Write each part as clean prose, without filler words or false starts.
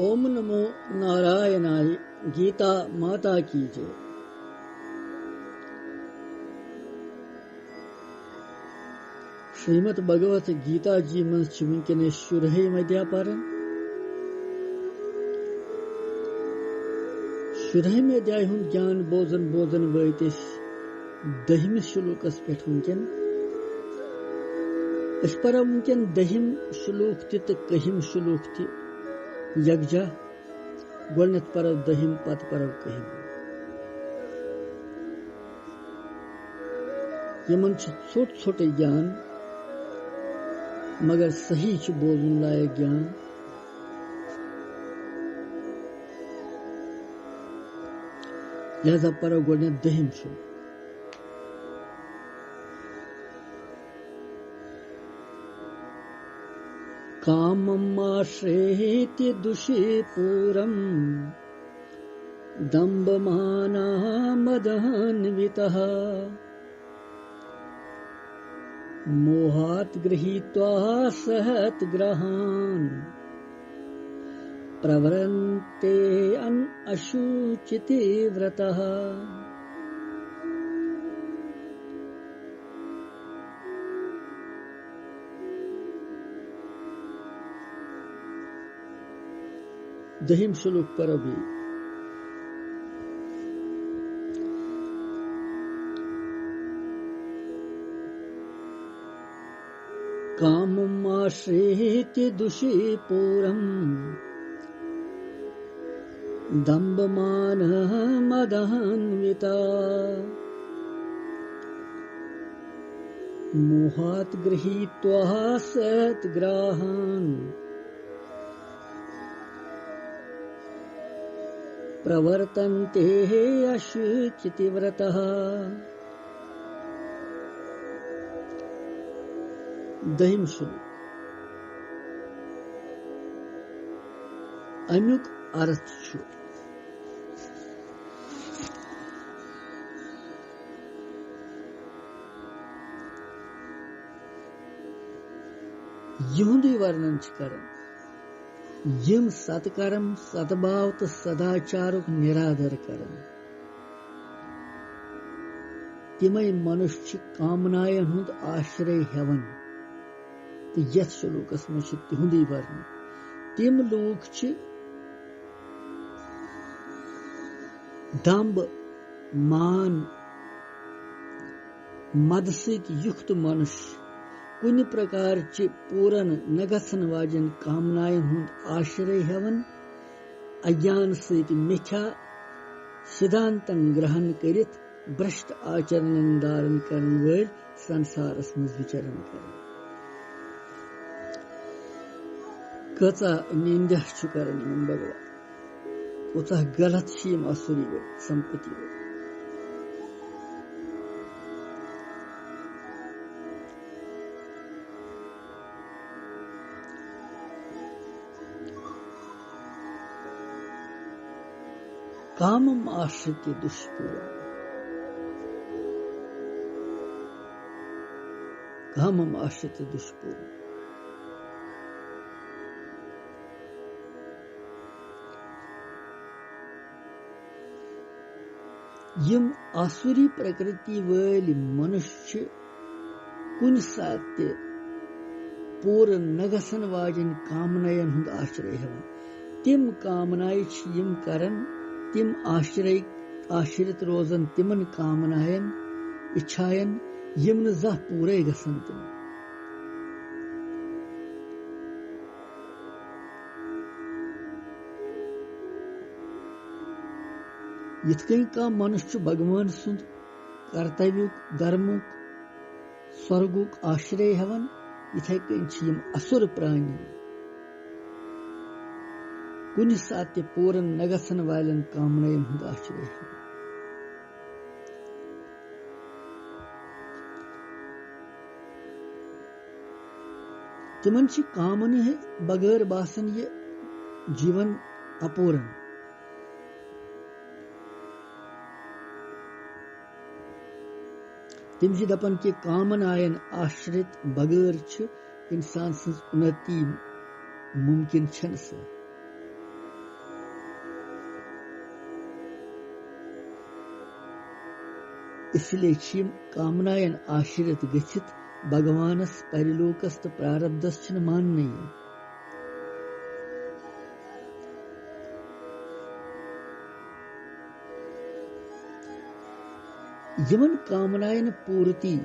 ओम नमो नारायणाय। गीता माता की जय। श्रीमद् भगवत गीता जी मं वुनकस शुरहे मध्या पारन शुरहे अध्याय हुंद ज्ञान बोजन बोजन वत दहिमस श्लोकस पे वुनकन पर वुनकन दहिम श्लोक तो कहिम श्लोक ति यकजा गोडनेथ पर दहिम पत पर कहिम यमन छोट छोटे ज्ञान मगर सही बोलन लायक ज्ञान। लिहाजा पर गोडनेथ दहिम श्लोक। कामम् आश्रयेति दुषीपूरम् दम्भमानमदन्वितः मोहात् गृहीत्वा सहत्ग्रहान् प्रवरन्ते अशुचितिव्रतः। दहिम श्लोक पर भी कामम् आश्रयेति दुषीपूरम् दम्भमानमदन्वितः मोहात् गृहीत्वा सत्ग्राहान् प्रवर्तन्ते अशुचितिव्रतः। दहिम श्लोक अमुक अर्थ छु युहुंदी वर्णन करन यम सत्कर्म सद्भाव तो सदाचारुक निरादर करन तिमै मनुष्य कामनायन हुंद आश्रय हेवन। तो यथ श्लोकस में तिहुंदी वर्ण तिम लोग दंभ मान मद सहित युक्त मनुष्य कुन प्रकार पूरन न गसन वाजन कामनायन हुंद आश्रय हेवन अज्ञान सहित मिथ्या सिद्धांतन ग्रहण करित भ्रष्ट आचरण धारण करन वल संसारस मज विचरण कर कचा निंदा छु करन भगवान कोचा गलत शीम असुरी वो संपत्ति वो। कामम् आश्रित्य दुष्पूरम् कामम् आश्रित्य दुष्पूरम् यम आसुरी प्रकृति वाली मनुष्य कुन सात्य पूर्ण न गसन वाजन कामनायन हुंद आश्रय हेवन तिम कामनाय यम करन तिम आश्रित रोजन तिमन कामनायन इच्छायन यम न जा पूरे गसन तिम। यिथकन का मनुष्य भगवान सुंद कर्तव्युक धर्मुक स्वर्गुक आश्रय हेवन इथे कन असुर प्राणी कुन सात्य पूरन न गसन वालन कामनायन हुंद आश्रय हेवन। तिमन कामन है बगैर बासन ये जीवन अपूर्ण। तिम दपन कि कामनायन आश्रित बगैर इंसान उन्नति मुमकिन छन। इसलिए कामनायन आश्रित गच्छित भगवानस परिलोकस तो प्रारब्धस छन मानने यमन कामनायन पूर्ति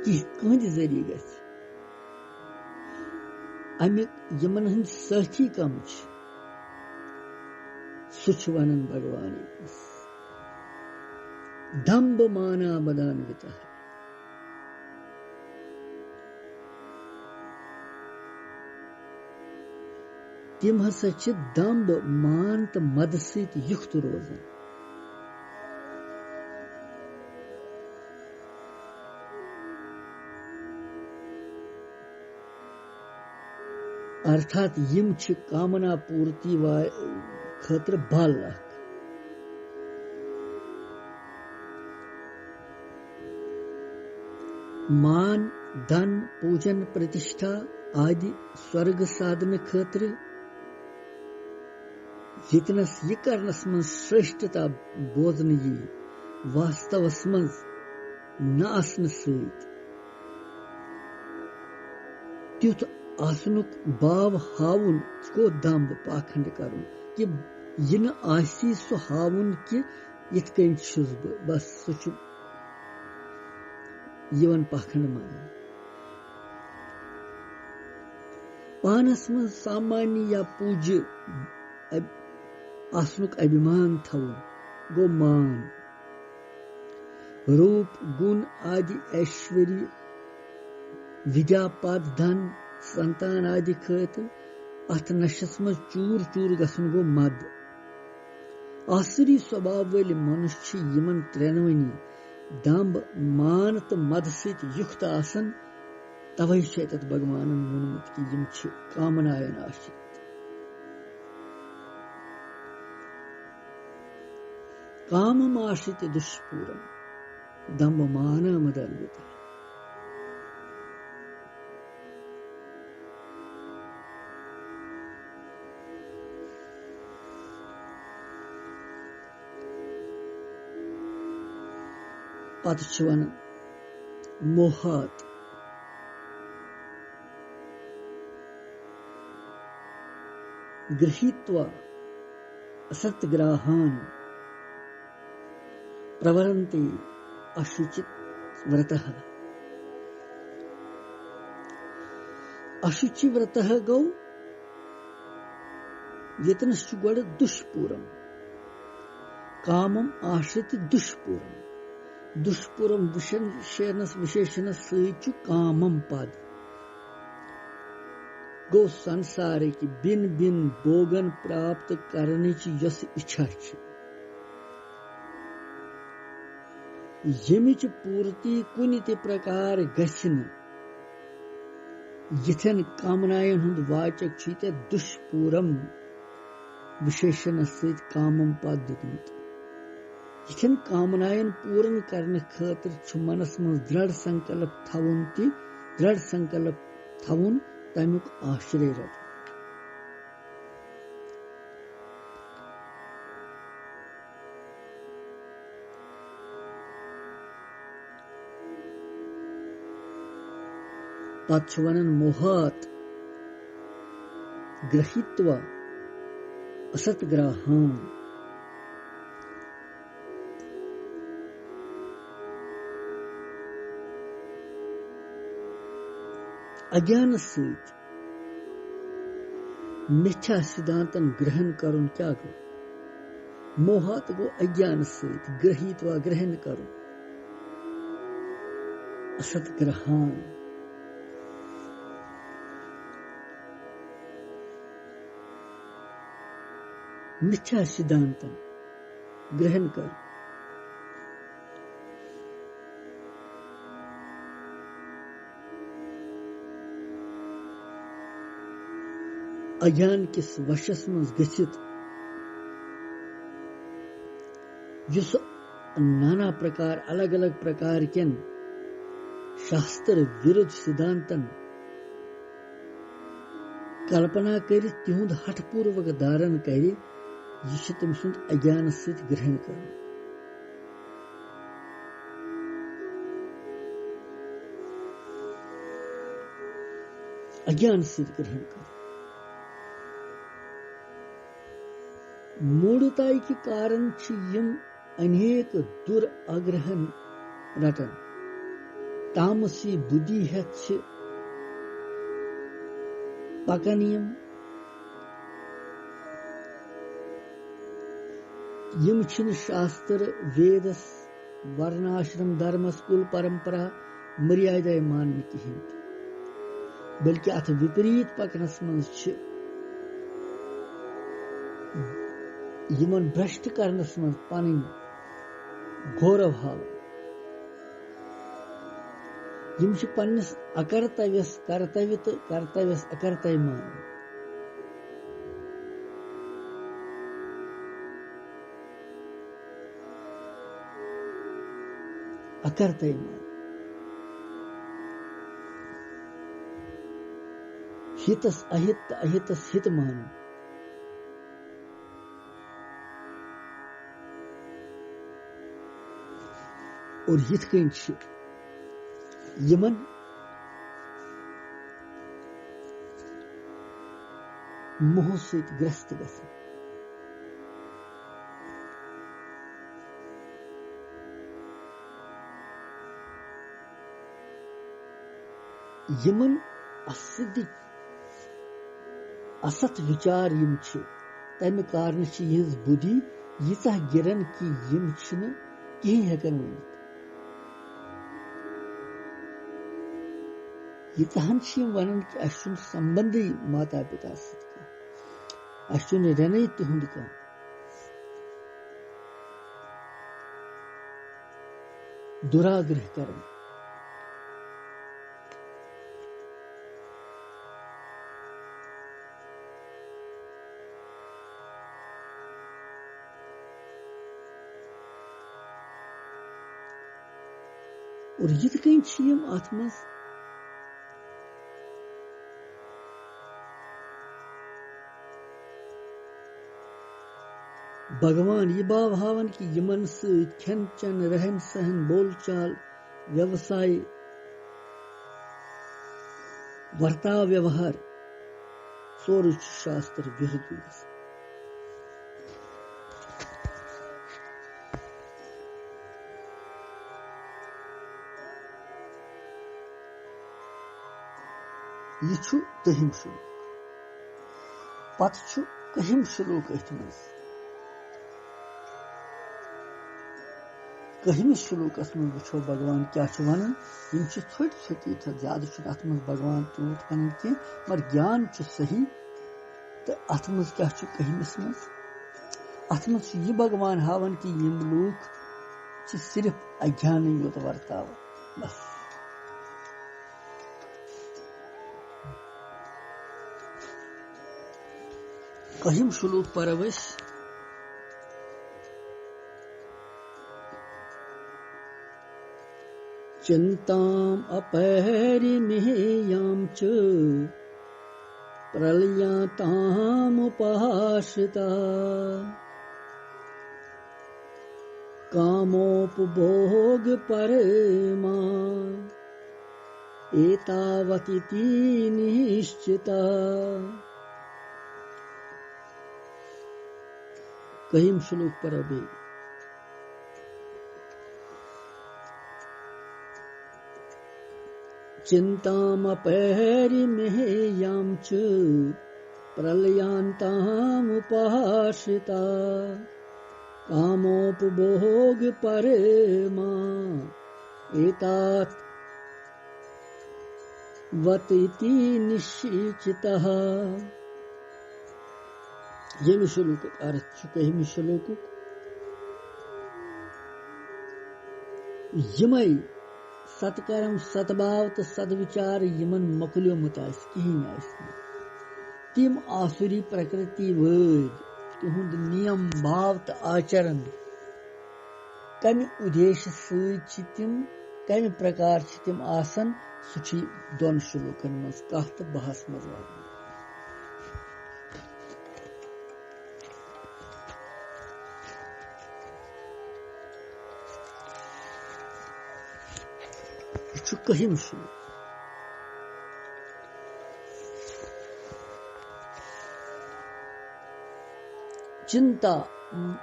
कि कह जरिए गछ अमिक यमन हंद साथी कम सुच वनन भगवान दंभ माना मदान्विता तिम हसा छ दंभ मान तो मद सत युक्त रोजन अर्थात यम छ कामना पूर्ति खतर बल मान धन पूजन प्रतिष्ठा आदि स्वर्ग साधन खतर यतनस यह करनस मन श्रेष्ठता बोधन यी वास्तवस मन न आसन सत त्युथ आसनुक भाव हावुन को दंभ पाखंड करुन कि यह न आसी सो हावुन कि यथ कन छुस बस सु यवन पाखंड मान पानस में सामान्य या पूज्य आसनुक अभिमान थवन गो मान रूप गुण आदि ऐश्वर्य विद्या पद धन संतान आदि खतर अथ नशस में चूर चूर गसन गो मद आसुरी स्वभाव वाल मनुष्य यमन त्रेनवनी दंभ मान तो मद सत युक्त आसन तवै तथ भगवान वोनमुत कि यम छ कामनायन आश्रित कामम आश्रित दुष्पूरम दंभ मान मदान्विता पत वन मोहात गृहीत्वा असत्ग्राहान् प्रवरन्ति अशुचित व्रतः अशुचि व्रतः गौ यतनश्च गड दुष्पूरम कामम आश्रित दुष्पूरम दुष्पूरम विशेषण सच कामम पद गो संसार की बिन बिन भोगन प्राप्त करने की यस इच्छा यमिच पूर्ति कुनि ते प्रकार गछन यथन कामनायन हुंद वाचक छीते दुष्पूरम विशेषण सहित कामम पद दितमुत यथन कामनायन पूर्ण करने खातिर छु मनस में दृढ़ संकल्प थवन तमुक आश्रय रट पछवनन मोहात ग्रहीत्वा असत्ग्राहान् अज्ञान सहित मिथ्या सिद्धांतन ग्रहण करुन क्या गो मोहात गो अज्ञान सहित ग्रहीत्वा ग्रहण करुन असत्ग्रहान् मिथ्या सिद्धांतन ग्रहण कर अज्ञान किस वशस मज गछित जुस नाना प्रकार अलग अलग प्रकार केन शास्त्र विरुद्ध सिद्धांतन कल्पना कर तिहुंद हठपूर्वक धारण कर यह तम सुंद अज्ञान सहित ग्रहण कर अज्ञान से ग्रहण कर। मूढ़ताई के कारण यम अनेक दुराग्रहन रटन तामसी बुद्धि है पकन यम शास्त्र वेदस वर्णाश्रम धर्मस कुल परंपरा मर्यादा मान कहें, बल्कि अत विपरीत पकनस मज यमन भ्रष्ट करनस मज पन गौरव हावन। यम पन्नस अकर्तव्यस कर्तव्य तो कर्तव्यस अकर्तव्य मान। अकर्तव्य मान हितस अहित अहितस हित मान। और हित कन यमन मोह से ग्रस्त गसन। यमन असिद्ध असत विचार यम तम कारण यह बुद्धि यीचा गिरन कि यम कहीं हेकन वन। यीतहन वन कि अस संबंध माता पिता सत रन तिहुंद कह। दुराग्रह कर और यित कन अत मज भगवान यह भाव हावन कि यमन सन चन रहन सहन बोल चाल व्यवसाय वर्ताव व्यवहार सोर शास्त्र विरुद्ध। यह दहिम श्लोक पत कहम श्लोक अथ मज कहमिस श्लोकस मज वो भगवान क्या वन यम थोड़ छोट यूथ ज्यादा अत मज भगवान तूत वन कह मगर ज्ञान सही। तो अत मज क्या कहमिस मज अत मज यह भगवान हावन कि यम लूक सिर्फ अज्ञान योत वर्ताव बस। कहम श्लोक परवश चिंताम अपहरिमेयाम च प्रलयाताम उपाश्रिता कामोपभोग परमा एतावतिति निश्चिता। कहिम श्लोक पर अभी चिंतामपहरिमेयाम च प्रलयांताम उपाश्रिता कामोपभोग परमा एतात वतिति निश्चितः। यम श्लोक अर्थ कहम श्लोक यमय सत्कर्म सद्भाव तो सद्विचार यमन मकलियोमुत कहीं तिम आसुरी प्रकृति वद तुहुंद नियम भाव तो आचरण कम उद्देश्य सि तिम कम प्रकार तिम आसन सु दोन श्लोकन मज कह तो बहस मज वन। कहम श्लोक चिंताम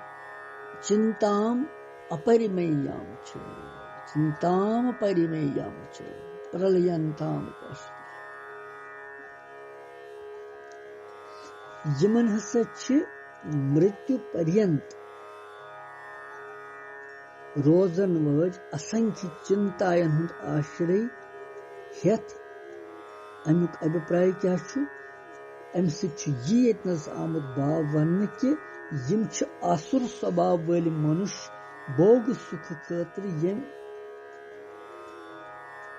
अपरिमेयाम च प्रलयंताम यमन हसा छ मृत्यु पर्यंत रोजन वज असंख्य चिंतायन हुंद आश्रय हेत अमुक अभिप्राय क्या छु अमि सि ये यतनस आमद बाव वन कि यम छ आसुर स्वभाव वाले मनुष्य भोग सुख खतर यम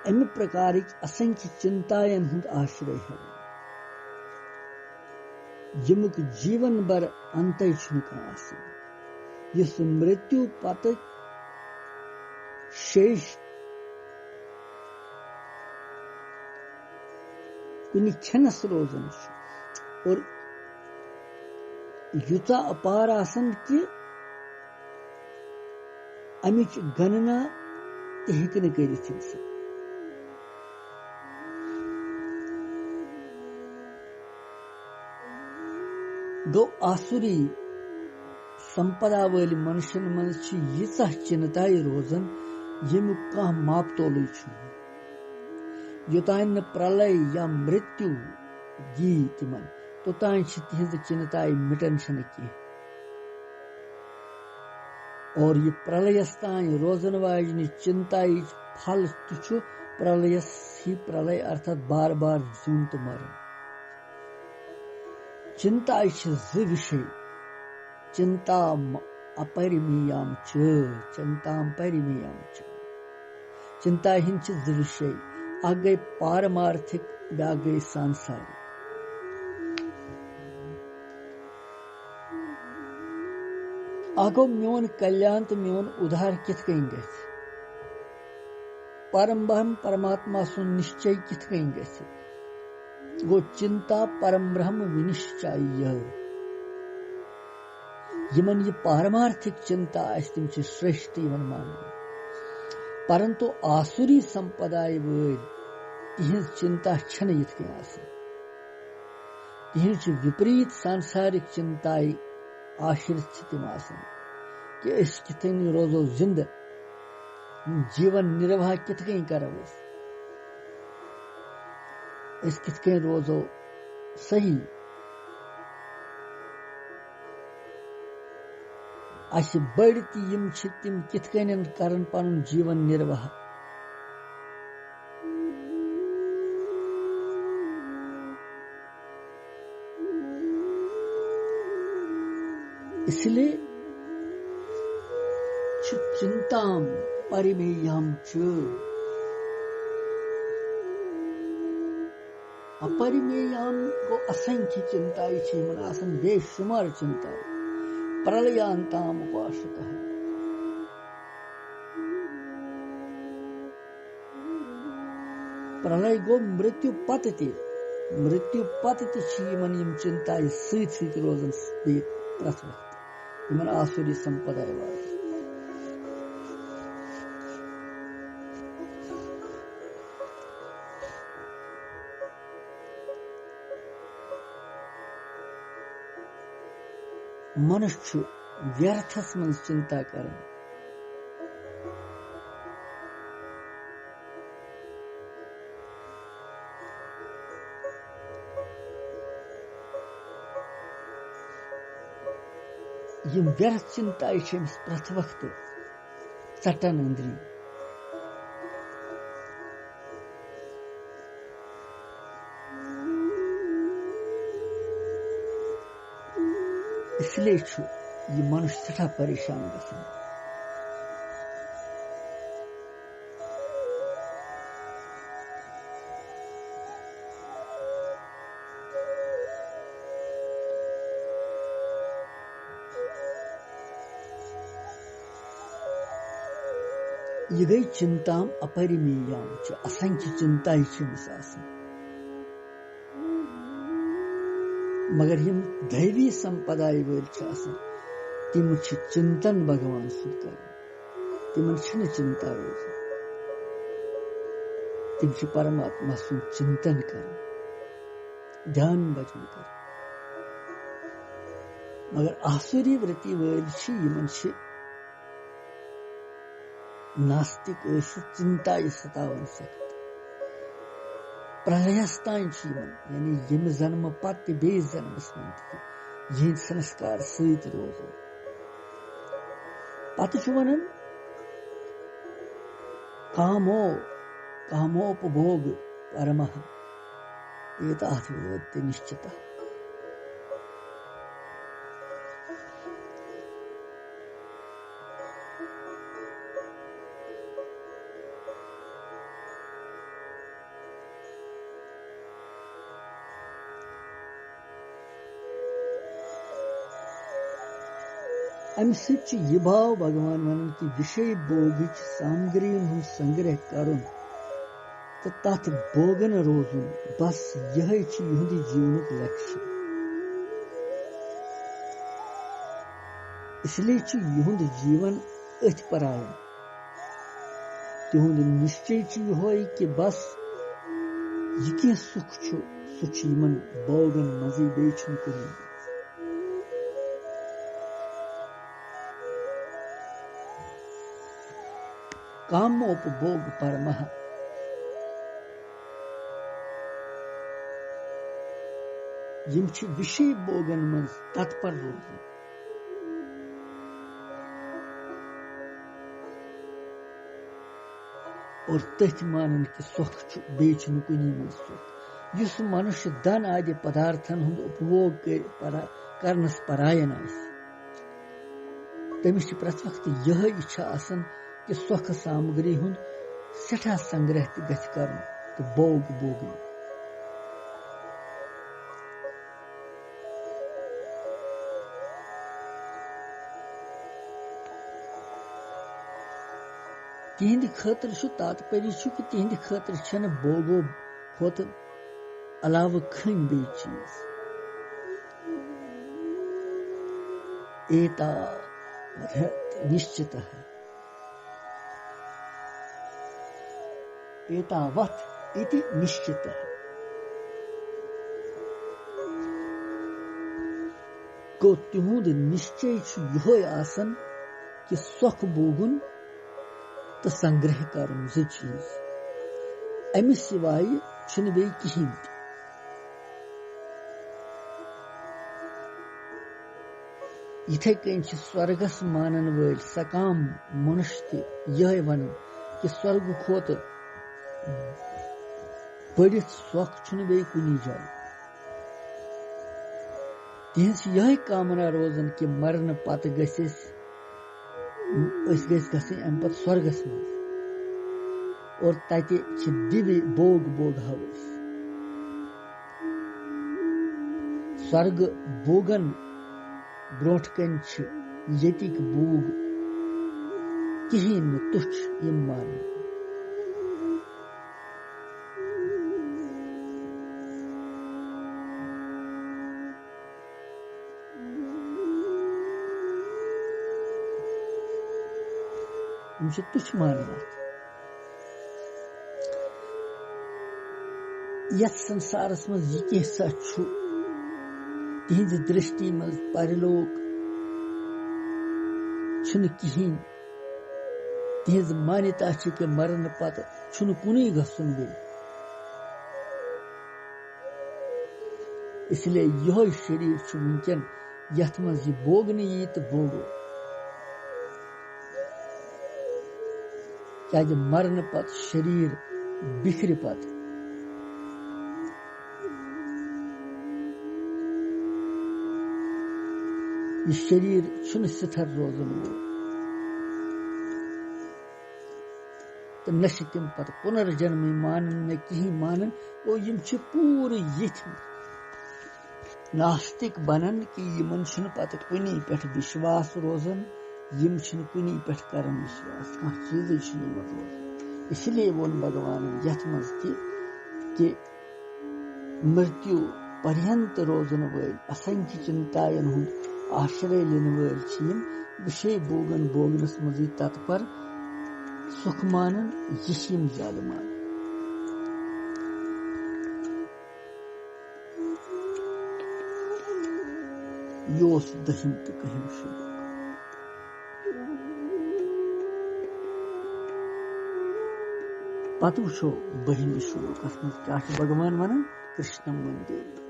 अमि प्रकार असंख्य चिंतायन हुंद आश्रय है यमुक जीवन भर अंत यस मृत्यु पत शेष कुनि क्षणस रोजन और युता अपार आसन कि अमिच गणना हेकन करिथ इंसान गो आसुरी संपदा वाली मनुष्यन मन यीचा चिंताई रोजन यमुक कह मापतोल योतान प्रलय या मृत्यु दी तिमन तोतान तिहज चिंताई मिटन की और ये प्रलयस्तान रोजन वाजन चिंताई फल तुछु प्रलयस ही प्रलय अर्थात बार बार जून तो मरण चिंता विषय चिंता अपरिमेयाम च चिंता हिंच विषय आ गई पारमार्थिक ब्या गई सांसारिक आगो म्योन कल्याण तो म्योन उधार कित कहीं गए परम ब्रह्म परमात्मा सुन निश्चय कित कहीं गए गो चिंता परम ब्रह्म विनिश्चय यमन ये पारमार्थिक चिंता तिम श्रेष्ठ यमन मान परंतु आसुरी संपदाय वल तिहज चिंता छन यथ कहीं तिहज विपरीत सांसारिक चिंताय आश्रित तिम कि अस कित रोजो जिंद जीवन निर्वाह कित कहीं करो अस कित कहीं रोजो सही अस बड़ तिम कित कहीं करन पन जीवन निर्वाह इसलिए चिंताम परिमेयम च अपरिमेयम को असंख्य चिंता मन आसन बेशुमार चिंता प्रलयांताम उपासक प्रलय गो मृत्यु पतति मन यम चिंता सत रोजन प्रथ वक्त यमन आसुरी संपदा मनुष्य व्यर्थस मन चिंता कर यम व्यर्थ चिंता प्रथ वक्त चटन अंदरी इसलिए ये मनुष्य सठा परेशान गसान ये गई चिंताम अपरिमेयाम च असंख्य चिंता मगर यम दैवी संपदा वल तिम चिंतन भगवान सुन कर तिमन चिंता रोज तिम परमात्मा सुन चिंतन कर ध्यान भजन कर मगर आसुरी वृत्ति वल नास्तिक चिंता सतावन सख्त प्रलयस तान यानी यम जन्म पत बेस जन्मस मन यह संस्कार सत रोजो पत वनान कामोपभोग परमः एताः विद्यते निश्चितः अम सह भाव भगवान वन कि विषय भोग सामग्री संग्रह करुन तो तथ भोगन रोजुन बस यह जीवन लक्ष्य इसलिए युंद जीवन अथ परायण तिहुंद निश्चय यह कि बस यह सुख सह भोगन मजी बे कामोपभोग परमः यम विषय भोगन मज तत्पर रोजन और तथ मानन कि सुख बे कुनी मज सुख युस मनुष्य धन आदि पदार्थन हुंद उपभोग करनस परायण तमिस प्रत वक्त यह इच्छा आसन कि सुख सामग्री हुंद सठा संग्रह गछ कर तो भोग भोगन तिहंद खतर तात्पर्य कि तिहंद खतर भोगो खोत अलाव खन बे चीज एता निश्चित है एतावत् इति निश्चितः को तिहुंद निश्चय यह आसन कि सुख भोगुन तो संग्रह करन जो चीज अमि सिवाय बे कहीं इथे कन स्वर्गस मानन वल सकाम मनुष्य यह वन कि स्वर्ग खोत बड़ित सुख बे कुनी जाए तिहस यह कामना रोजन कि मरन पत गस अम पत स्वर्गस मज और तत दिव्य भोग भोगहो स्वर्ग भोगन ब्रोट कन यतिक भोग कहीं तुच्छ यम मान तुच्छ मानना यथ संसारस मज यह तिहंद दृष्टि मज परलोक कहीं तिहंज मान्यता कि मरन पत कुनी गसन बे इसलिए यह शरीर वुनकन यथ मज यह भोगन यी तो भोगो क्या मरन पत शरीर बिखर पत यह शरीर स्थिर रोजन वो तो न तम पत पुनर्जन्म मानन न कहीं मानन और यम पूरे यथ नास्तिक बनन कि यमन पत कुनी पे विश्वास रोजन यम कुनी पे करन विश्वास कह चीज रोजन इसलिए वोन भगवान यथ मज कि मृत्यु पर्यंत रोजन वल असंख्य चिंतायन हुंद आश्रय लेन वल विषय भोगन भोगनस मज तत्पर सुख मानन यम ज्यादा मान योस दहिम तो कहिम श्लोक पत वुचो बहिम श्लोक क्या भगवान वन कृष्णम वंदे